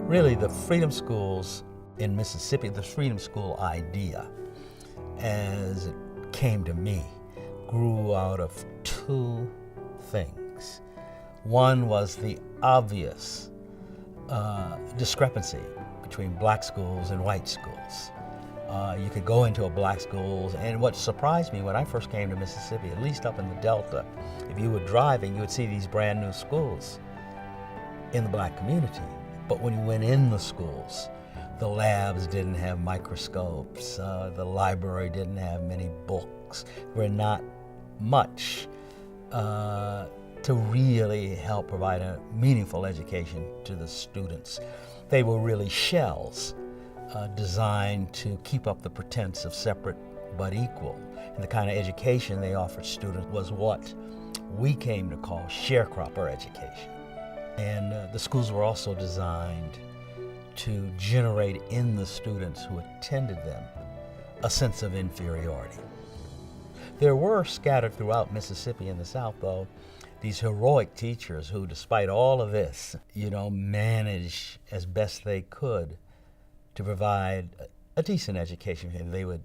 Really, the freedom schools in Mississippi, the freedom school idea, as it came to me, grew out of two things. One was the obvious discrepancy between black schools and white schools. You could go into a black school, and what surprised me when I first came to Mississippi, at least up in the Delta, if you were driving, you would see these brand new schools in the black community. But when you went in the schools, the labs didn't have microscopes, the library didn't have many books, there were not much to really help provide a meaningful education to the students. They were really shells designed to keep up the pretense of separate but equal. And the kind of education they offered students was what we came to call sharecropper education. And the schools were also designed to generate in the students who attended them a sense of inferiority. There were scattered throughout Mississippi and the South, though, these heroic teachers who, despite all of this, managed as best they could to provide a decent education. And they would,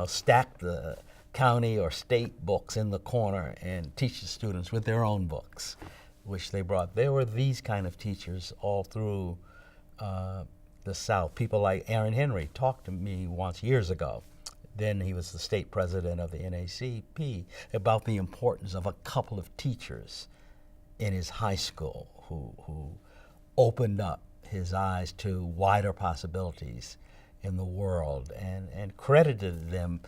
stack the county or state books in the corner and teach the students with their own books, which they brought. There were these kind of teachers all through the South. People like Aaron Henry talked to me once years ago. Then he was the state president of the NACP, about the importance of a couple of teachers in his high school who opened up his eyes to wider possibilities in the world and credited them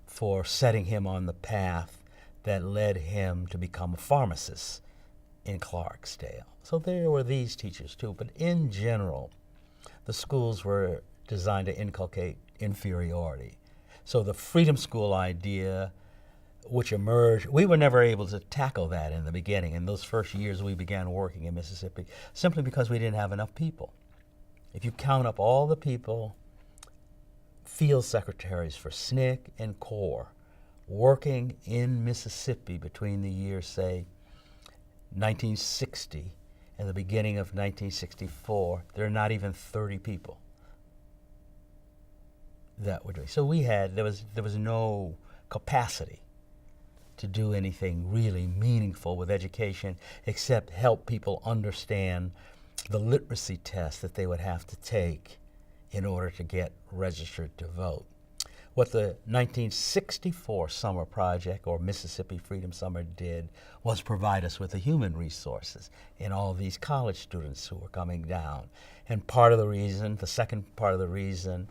for setting him on the path that led him to become a pharmacist in Clarksdale. So there were these teachers too, but in general, the schools were designed to inculcate inferiority. So the freedom school idea, which emerged, we were never able to tackle that in the beginning. In those first years we began working in Mississippi, simply because we didn't have enough people. If you count up all the people, field secretaries for SNCC and CORE, working in Mississippi between the years, say, 1960 and the beginning of 1964, there are not even 30 people that were doing. So there was no capacity to do anything really meaningful with education except help people understand the literacy test that they would have to take in order to get registered to vote. What the 1964 Summer Project, or Mississippi Freedom Summer, did was provide us with the human resources in all these college students who were coming down. And the second part of the reason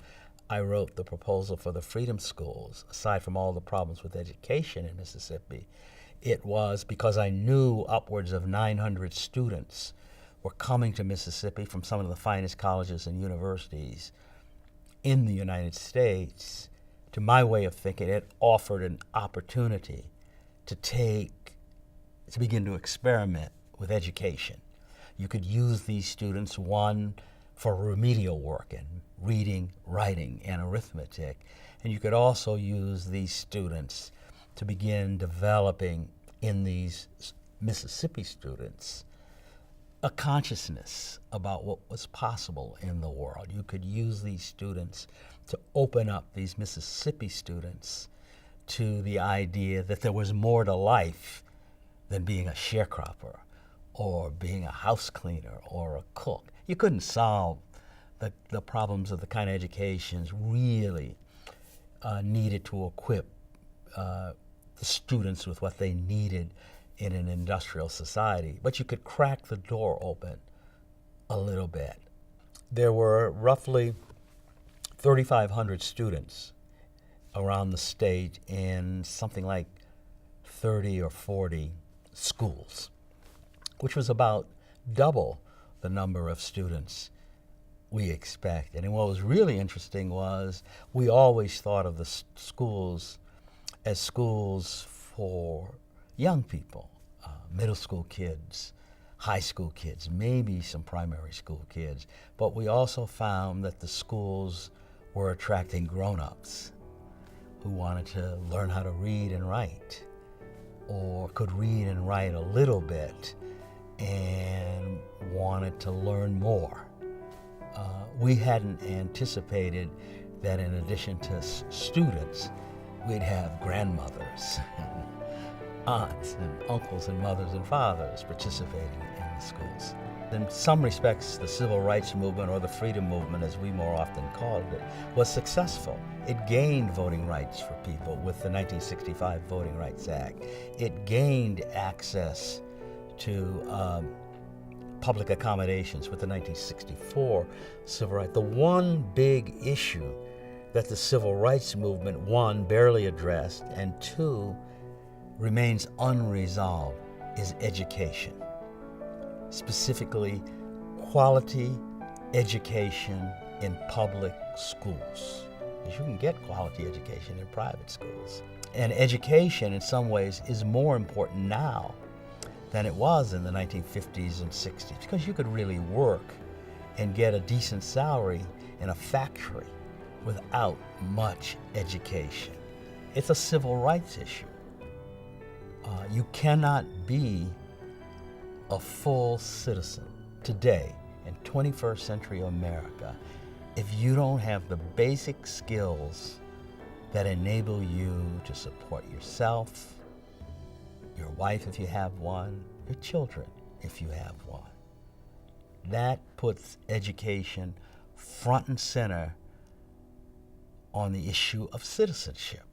I wrote the proposal for the Freedom Schools, aside from all the problems with education in Mississippi, it was because I knew upwards of 900 students were coming to Mississippi from some of the finest colleges and universities in the United States. To my way of thinking, it offered an opportunity to begin to experiment with education. You could use these students, one, for remedial work in reading, writing, and arithmetic. And you could also use these students to begin developing in these Mississippi students a consciousness about what was possible in the world. You could use these students to open up these Mississippi students to the idea that there was more to life than being a sharecropper or being a house cleaner or a cook. You couldn't solve the problems of the kind of educations really needed to equip the students with what they needed in an industrial society, but you could crack the door open a little bit. There were roughly 3,500 students around the state in something like 30 or 40 schools, which was about double the number of students we expected. And what was really interesting was we always thought of the schools as schools for young people, middle school kids, high school kids, maybe some primary school kids. But we also found that the schools were attracting grown-ups who wanted to learn how to read and write, or could read and write a little bit and wanted to learn more we hadn't anticipated that in addition to students, we'd have grandmothers, and aunts, and uncles, and mothers, and fathers participating in the schools. In some respects, the civil rights movement, or the freedom movement, as we more often called it, was successful. It gained voting rights for people with the 1965 Voting Rights Act. It gained access to public accommodations with the 1964 Civil Rights. The one big issue that the civil rights movement, one, barely addressed, and two, remains unresolved, is education. Specifically, quality education in public schools. Because you can get quality education in private schools. And education, in some ways, is more important now than it was in the 1950s and 60s, because you could really work and get a decent salary in a factory without much education. It's a civil rights issue. You cannot be a full citizen today in 21st century America if you don't have the basic skills that enable you to support yourself, your wife if you have one, your children if you have one. That puts education front and center on the issue of citizenship.